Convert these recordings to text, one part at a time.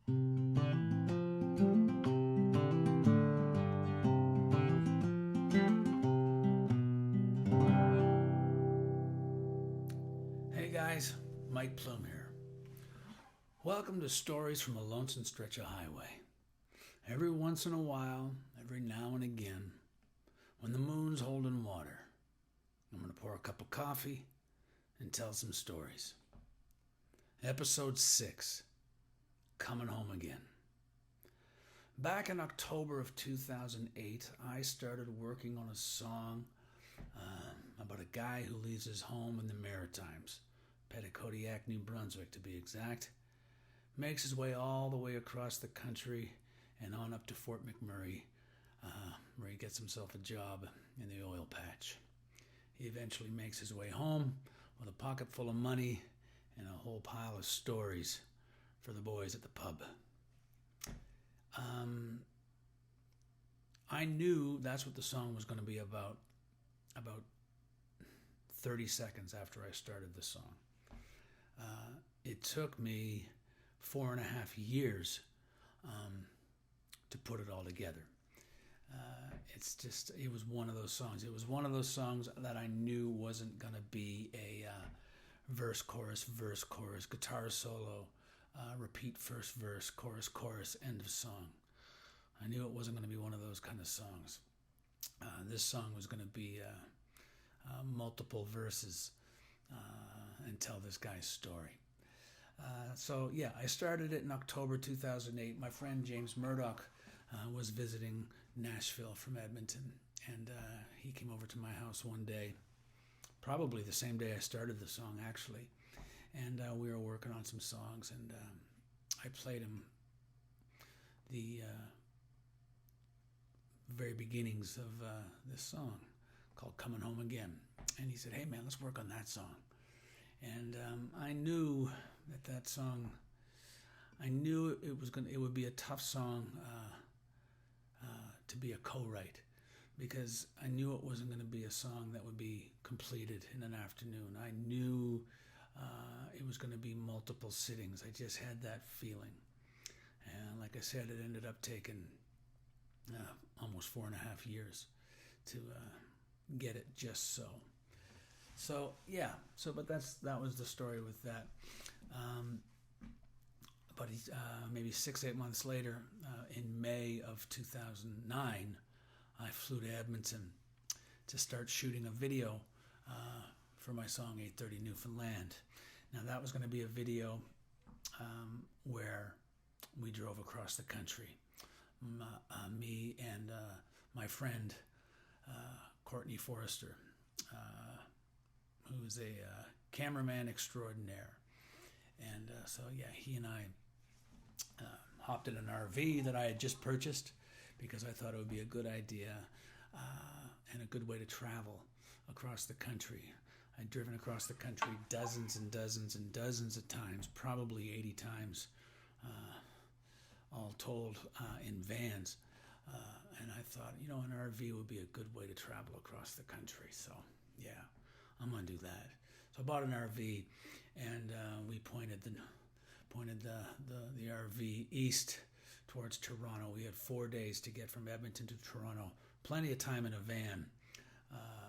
Hey guys, Mike Plum here. Welcome to Stories from a Lonesome Stretch of Highway. Every once in a while, every now and again, when the moon's holding water, I'm going to pour a cup of coffee and tell some stories. Episode 6, Coming Home Again. Back in October of 2008, I started working on a song about a guy who leaves his home in the Maritimes, Petitcodiac, New Brunswick to be exact, makes his way all the way across the country and on up to Fort McMurray, where he gets himself a job in the oil patch. He eventually makes his way home with a pocket full of money and a whole pile of stories for the boys at the pub. I knew that's what the song was going to be about 30 seconds after I started the song. It took me 4.5 years to put it all together. It was one of those songs. It was one of those songs that I knew wasn't going to be a verse, chorus, guitar solo, repeat first verse, chorus, end of song. I knew it wasn't going to be one of those kind of songs. This song was going to be multiple verses and tell this guy's story. I started it in October 2008. My friend James Murdoch was visiting Nashville from Edmonton, and he came over to my house one day, probably the same day I started the song actually, and we were working on some songs, and I played him the very beginnings of this song called Coming Home Again, and he said, "Hey man, let's work on that song." And I knew that song, I knew it would be a tough song to be a co-write, because I knew it wasn't going to be a song that would be completed in an afternoon. I knew it was going to be multiple sittings. I just had that feeling. And like I said, it ended up taking almost 4.5 years to get it just so. But that was the story with that. But maybe 6-8 months later, in May of 2009, I flew to Edmonton to start shooting a video for my song 830 Newfoundland. Now that was going to be a video where we drove across the country. Me and my friend Courtney Forrester, who's a cameraman extraordinaire. And he and I hopped in an RV that I had just purchased because I thought it would be a good idea and a good way to travel across the country. I'd driven across the country dozens and dozens and dozens of times, probably 80 times, all told, in vans. And I thought, an RV would be a good way to travel across the country. So, I'm going to do that. So I bought an RV, and we pointed the RV east towards Toronto. We had 4 days to get from Edmonton to Toronto. Plenty of time in a van.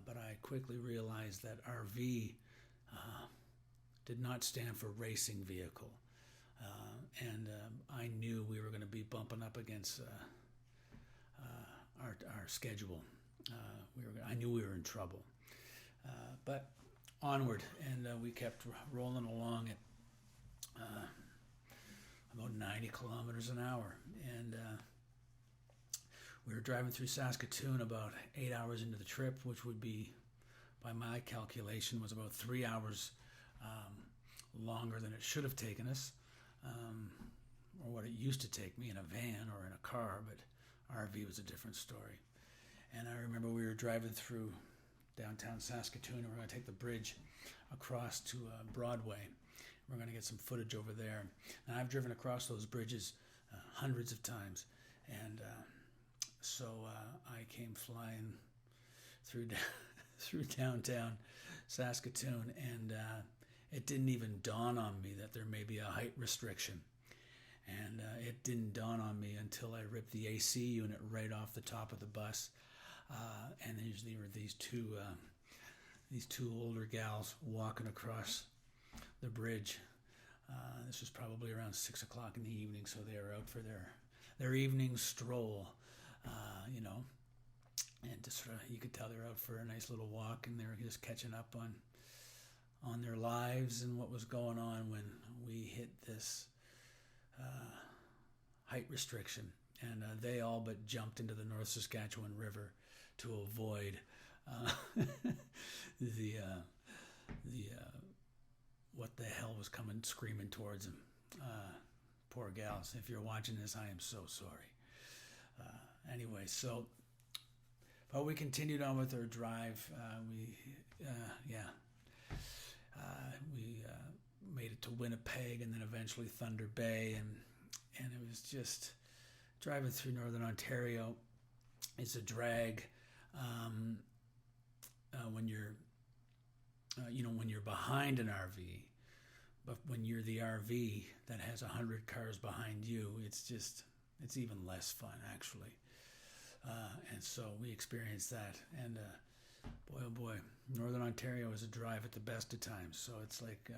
But I quickly realized that RV did not stand for racing vehicle. And I knew we were going to be bumping up against our schedule. I knew we were in trouble. But onward, and we kept rolling along at about 90 kilometers an hour. And we were driving through Saskatoon about 8 hours into the trip, which would be, by my calculation, was about 3 hours longer than it should have taken us, or what it used to take me in a van or in a car, but RV was a different story. And I remember we were driving through downtown Saskatoon, and we're going to take the bridge across to Broadway. We're going to get some footage over there. And I've driven across those bridges hundreds of times, and so I came flying through downtown Saskatoon, and it didn't even dawn on me that there may be a height restriction. And it didn't dawn on me until I ripped the AC unit right off the top of the bus. And there were these two older gals walking across the bridge. This was probably around 6 o'clock in the evening, so they were out for their evening stroll, and just you could tell they were out for a nice little walk, and they were just catching up on their lives and what was going on when we hit this height restriction, and they all but jumped into the North Saskatchewan River to avoid the what the hell was coming screaming towards them. Poor gals. If you're watching this, I am so sorry. Anyway, but we continued on with our drive. We made it to Winnipeg and then eventually Thunder Bay, and it was just driving through Northern Ontario. It's a drag when you're when you're behind an RV, but when you're the RV that has 100 cars behind you, it's even less fun actually. And so we experienced that, and boy oh boy, Northern Ontario is a drive at the best of times. So it's like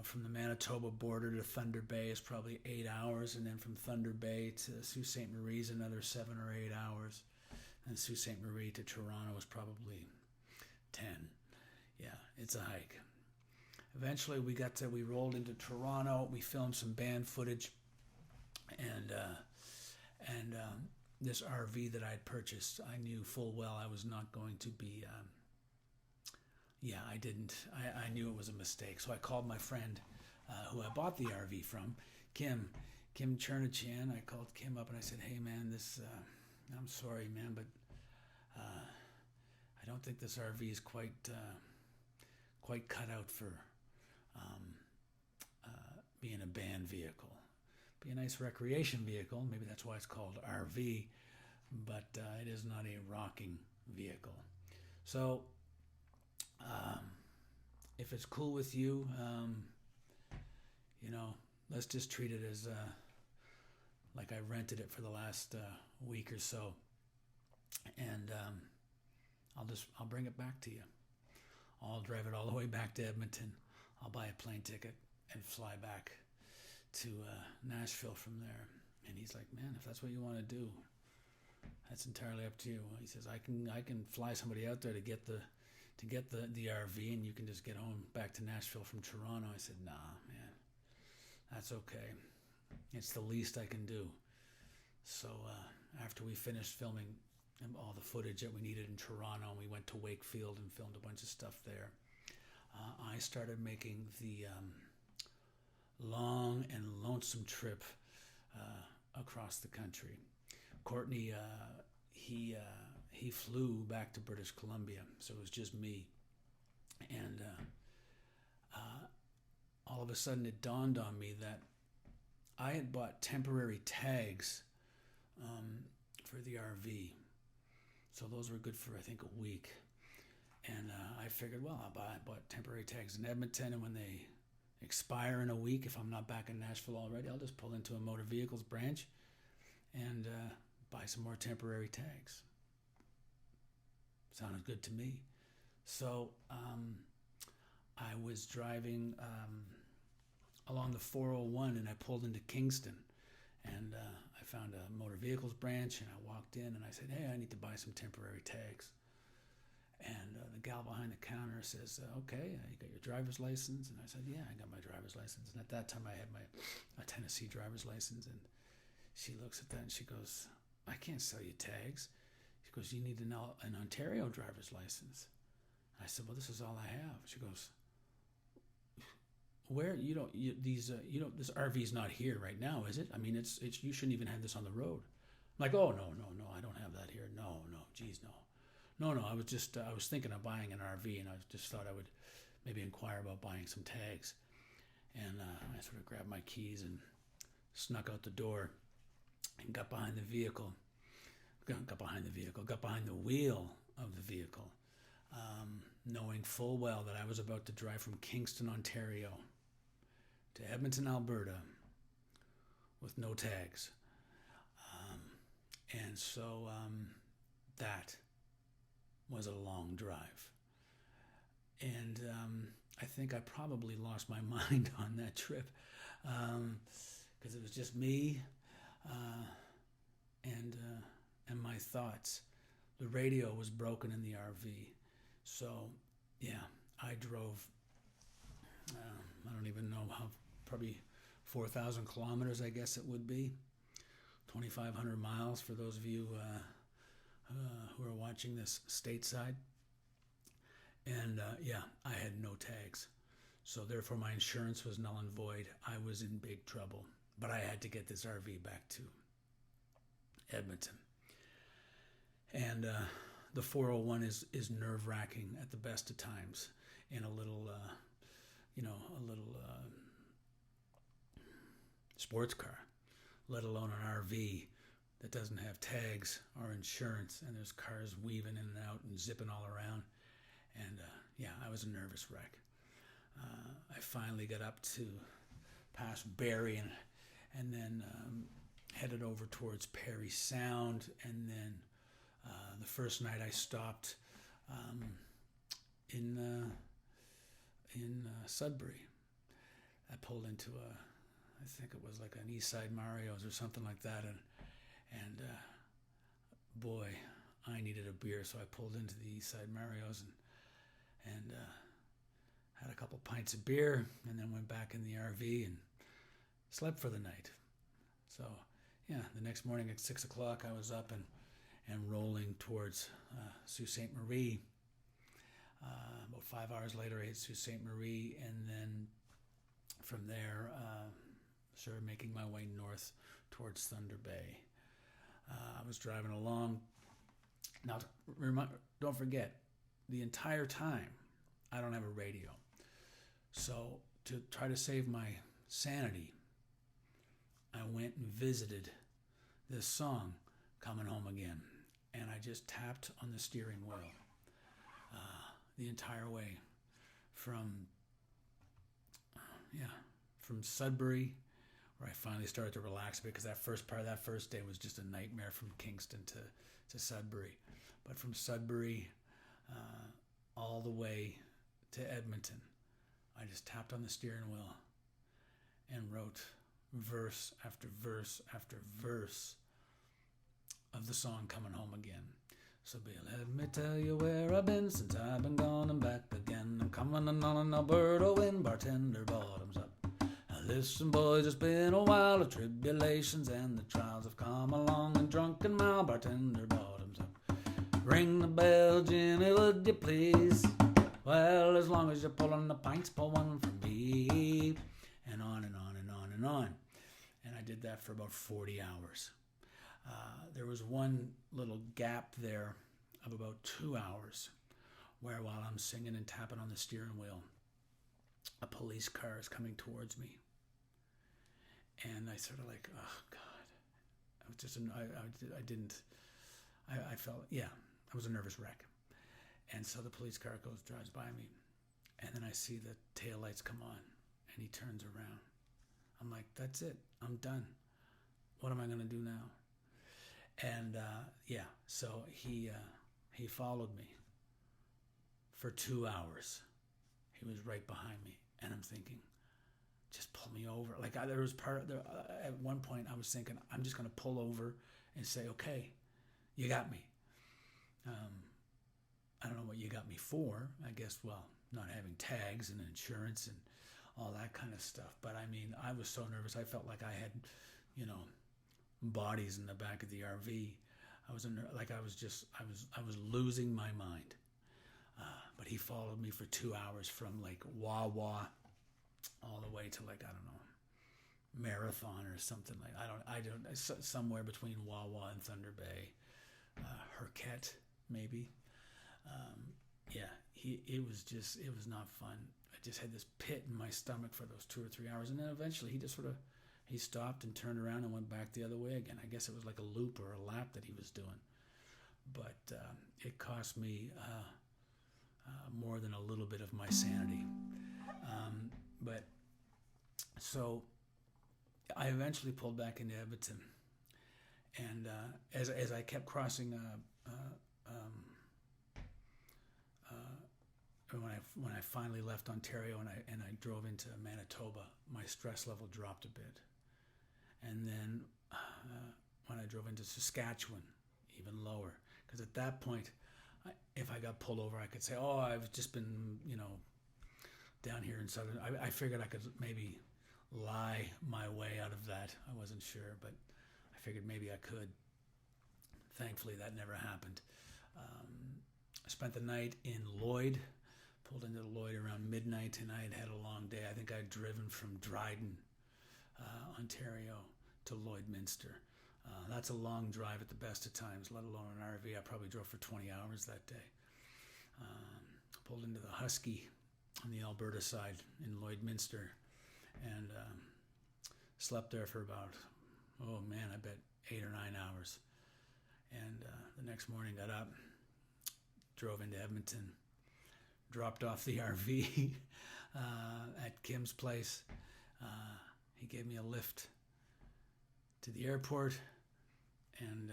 from the Manitoba border to Thunder Bay is probably 8 hours, and then from Thunder Bay to Sault Ste. Marie is another 7 or 8 hours, and Sault Ste. Marie to Toronto is probably 10. Yeah, it's a hike. Eventually we rolled into Toronto. We filmed some band footage, and this RV that I'd purchased, I knew full well I was not going to be. I knew it was a mistake. So I called my friend who I bought the RV from, Kim Chernachan. I called Kim up and I said, "Hey man, I'm sorry man, but I don't think this RV is quite cut out for being a band vehicle. Be a nice recreation vehicle. Maybe that's why it's called RV, but it is not a rocking vehicle. So if it's cool with you, let's just treat it as like I rented it for the last week or so, and I'll bring it back to you. I'll drive it all the way back to Edmonton. I'll buy a plane ticket and fly back to Nashville from there." And he's like, "Man, if that's what you want to do, that's entirely up to you." He says, I can fly somebody out there to get the RV, and you can just get home back to Nashville from Toronto." I said, "Nah, man, that's okay. It's the least I can do." So after we finished filming all the footage that we needed in Toronto, and we went to Wakefield and filmed a bunch of stuff there, I started making the long and lonesome trip across the country. Courtney, he flew back to British Columbia, so it was just me. And all of a sudden it dawned on me that I had bought temporary tags for the RV. So those were good for, I think, a week. And I figured, well, I bought temporary tags in Edmonton, and when they expire in a week, if I'm not back in Nashville already, I'll just pull into a motor vehicles branch and buy some more temporary tags. Sounded good to me. So I was driving along the 401, and I pulled into Kingston, and I found a motor vehicles branch, and I walked in and I said, "Hey, I need to buy some temporary tags." And the gal behind the counter says, "Okay, you got your driver's license?" And I said, "Yeah, I got my driver's license." And at that time I had a Tennessee driver's license, and she looks at that and she goes, "I can't sell you tags." She goes, "You need an Ontario driver's license." I said, "Well, this is all I have." She goes, "Where this RV's not here right now, is it? I mean, it's you shouldn't even have this on the road." I'm like, "Oh, no, I don't have that here. No, geez, no. No, I was thinking of buying an RV, and I just thought I would maybe inquire about buying some tags." And I sort of grabbed my keys and snuck out the door and got behind the vehicle. Got behind the wheel of the vehicle, knowing full well that I was about to drive from Kingston, Ontario to Edmonton, Alberta, with no tags. Um, and so that was a long drive. And I think I probably lost my mind on that trip because it was just me uh, and my thoughts. The radio was broken in the RV. So, yeah, I drove, I don't even know how, probably 4,000 kilometers, I guess it would be. 2,500 miles for those of you who are watching this stateside. And yeah, I had no tags. So therefore my insurance was null and void. I was in big trouble. But I had to get this RV back to Edmonton. And the 401 is nerve-wracking at the best of times in a little, sports car, let alone an RV that doesn't have tags or insurance, and there's cars weaving in and out and zipping all around. And yeah, I was a nervous wreck. I finally got up to past Barrie and then headed over towards Perry Sound, and then the first night I stopped in Sudbury. I pulled into I think it was like an East Side Mario's or something like that, and boy, I needed a beer, so I pulled into the East Side Mario's and had a couple pints of beer, and then went back in the RV and slept for the night. So yeah, the next morning at 6 o'clock, I was up and rolling towards Sault Ste. Marie. About 5 hours later, I hit Sault Ste. Marie, and then from there, started making my way north towards Thunder Bay. I was driving along. Now, don't forget, the entire time, I don't have a radio. So to try to save my sanity, I went and visited this song, Coming Home Again. And I just tapped on the steering wheel the entire way from Sudbury, where I finally started to relax because that first day was just a nightmare from Kingston to Sudbury. But from Sudbury all the way to Edmonton, I just tapped on the steering wheel and wrote verse after verse after verse of the song Coming Home Again. So let me tell you where I've been since I've been gone and back again. I'm coming on an Alberta wind, bartender bottoms up. Now listen boys, it's been a while of tribulations and the trials have come along and drunken mile, bartender bottoms up. Ring the bell, Jimmy, would you please? Well, as long as you're pulling the pints, pull one for me. And on and on and on and on. And I did that for about 40 hours. There was one little gap there of about 2 hours where while I'm singing and tapping on the steering wheel, a police car is coming towards me. And I sort of like, oh God. I was just, I felt, yeah, I was a nervous wreck. And so the police car drives by me. And then I see the taillights come on and he turns around. I'm like, that's it. I'm done. What am I going to do now? And yeah, so he followed me for 2 hours. He was right behind me, and I'm thinking, just pull me over. Like there was at one point I was thinking, I'm just going to pull over and say, okay, you got me. I don't know what you got me for. I guess, well, not having tags and insurance and all that kind of stuff. But I mean, I was so nervous. I felt like I had, bodies in the back of the RV. I was losing my mind. But he followed me for 2 hours from like Wawa all the way to like, I don't know, Marathon or something like, I don't somewhere between Wawa and Thunder Bay, Herquette maybe. Yeah, it was not fun. I just had this pit in my stomach for those 2 or 3 hours, and then eventually he stopped and turned around and went back the other way again. I guess it was like a loop or a lap that he was doing. But it cost me more than a little bit of my sanity. But so I eventually pulled back into Edmonton, and as I kept crossing, when I finally left Ontario and I drove into Manitoba, my stress level dropped a bit, and then when I drove into Saskatchewan, even lower, because at that point, if I got pulled over, I could say, "Oh, I've just been, down here in southern." I figured I could maybe lie my way out of that. I wasn't sure, but I figured maybe I could. Thankfully, that never happened. I spent the night in Lloyd, pulled into Lloyd around midnight, and I had a long day. I think I'd driven from Dryden, Ontario, to Lloydminster. That's a long drive at the best of times, let alone an RV. I probably drove for 20 hours that day. Pulled into the Husky on the Alberta side in Lloydminster, and slept there for about, I bet 8 or 9 hours. And the next morning got up, drove into Edmonton, dropped off the RV at Kim's place. He gave me a lift to the airport, and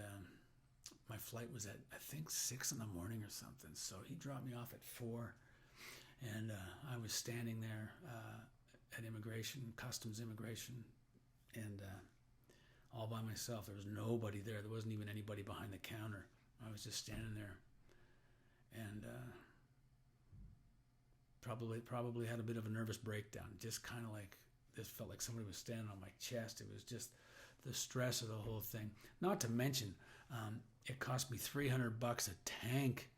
my flight was at, I think, 6 in the morning or something. So he dropped me off at 4, and I was standing there at customs immigration, and all by myself. There was nobody there. There wasn't even anybody behind the counter. I was just standing there, and probably had a bit of a nervous breakdown. Just kind of like, this felt like somebody was standing on my chest. It was just the stress of the whole thing. Not to mention, it cost me $300 a tank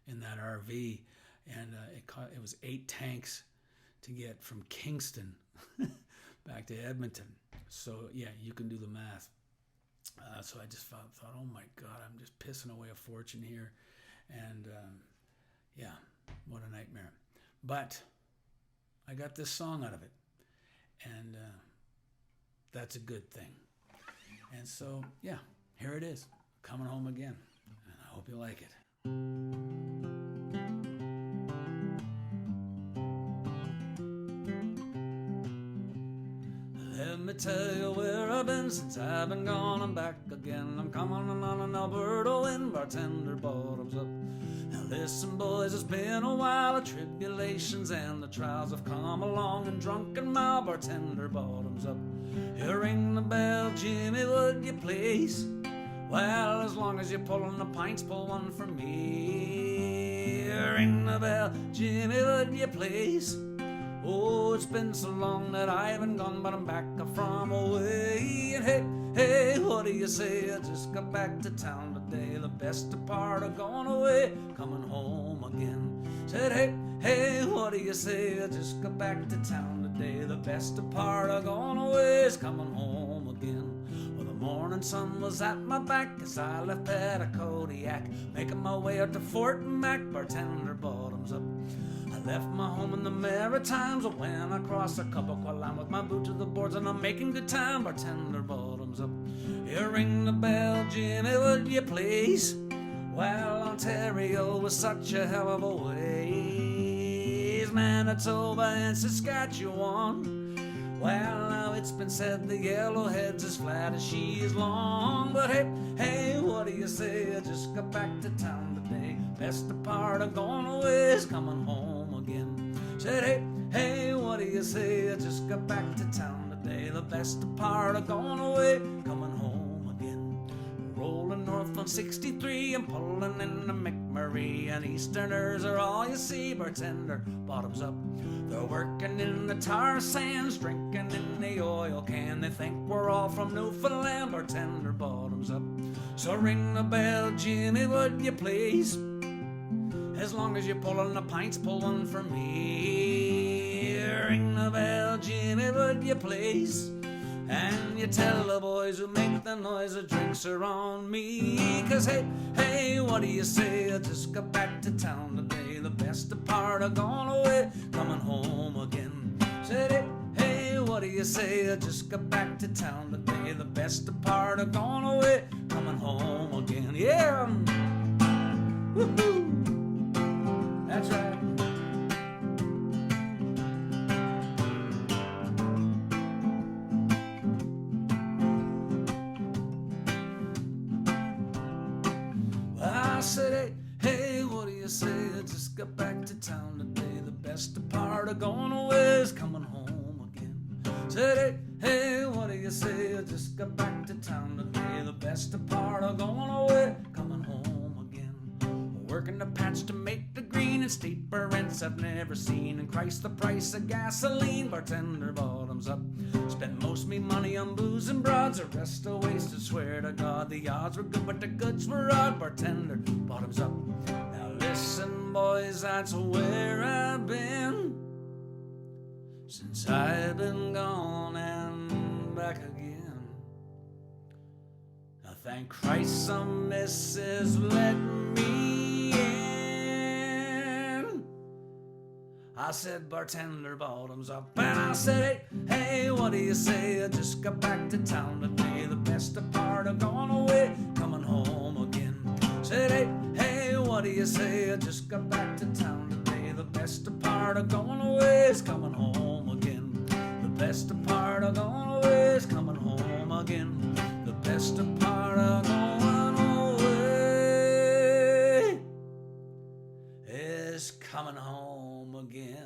in that RV, and it was 8 tanks to get from Kingston back to Edmonton. So yeah, you can do the math. So I just thought, oh my God, I'm just pissing away a fortune here, and yeah, what a nightmare. But I got this song out of it, and that's a good thing. And so, yeah, here it is, Coming Home Again, and I hope you like it. Let me tell you where I've been since I've been gone. I'm back again. I'm coming on an Alberta wind, bartender bottoms up. Now listen, boys, it's been a while. The tribulations and the trials have come along, and drunken my bartender bottoms up. You ring the bell, Jimmy, would you please? Well, as long as you're pulling the pints, pull one for me. You ring the bell, Jimmy, would you please? Oh, it's been so long that I haven't gone, but I'm back from away. And hey, what do you say? I just got back to town today. The best part of gone away, coming home again. Said, hey, what do you say? I just got back to town today. The best part of gone away is coming home again. Well, the morning sun was at my back as I left Petacodiac, making my way out to Fort Mac, bartender bottoms up. I left my home in the Maritimes when I crossed the Quebecois line with my boot to the boards, and I'm making good time, bartender bottoms up. You ring the bell, Jimmy, would you please? Well, Ontario was such a hell of a ways. Manitoba and Saskatchewan. Well, now it's been said the yellowhead's as flat as she is long. But hey, what do you say? I just got back to town today. Best part of gone away is coming home again. Said, hey, what do you say? I just got back to town today. The best part of gone away, coming home again. Rolling north on 63 and pulling into McMurray, and Easterners are all you see, bartender bottoms up. They're working in the tar sands, drinking in the oil can. They think we're all from Newfoundland, bartender bottoms up. So ring the bell, Jimmy, would you please? As long as you're pulling the pints, pull one for me. Ring the bell, Jimmy, would you please? And you tell the boys who make the noise the drinks are on me. Cause hey, what do you say? I just got back to town today. The best part of gone away, coming home again. Said hey, what do you say? I just got back to town today. The best part of gone away, coming home again. Yeah, woohoo, that's right. said, hey, what do you say? I just got back to town today. The best part of going away is coming home again. Said, hey, what do you say? I just got back to town today. The best part of going away, coming home again. Working the patch to make the green and steeper rents I've never seen. And Christ, the price of gasoline, bartender bottoms up. Spent most me money on booze and broads, the rest a wasted. Swear to God, the odds were good, but the goods were odd. Bartender bottoms up. Now listen, boys, that's where I've been since I've been gone and back again. Now thank Christ some missus let me in. I said, bartender bottoms up. And I said, hey, what do you say? I just got back to town today. The best part of going away, coming home again. Said, hey, what do you say? I just got back to town today. The best part of going away is coming home again. The best part of going away is coming home again. The best part of going away is coming home again.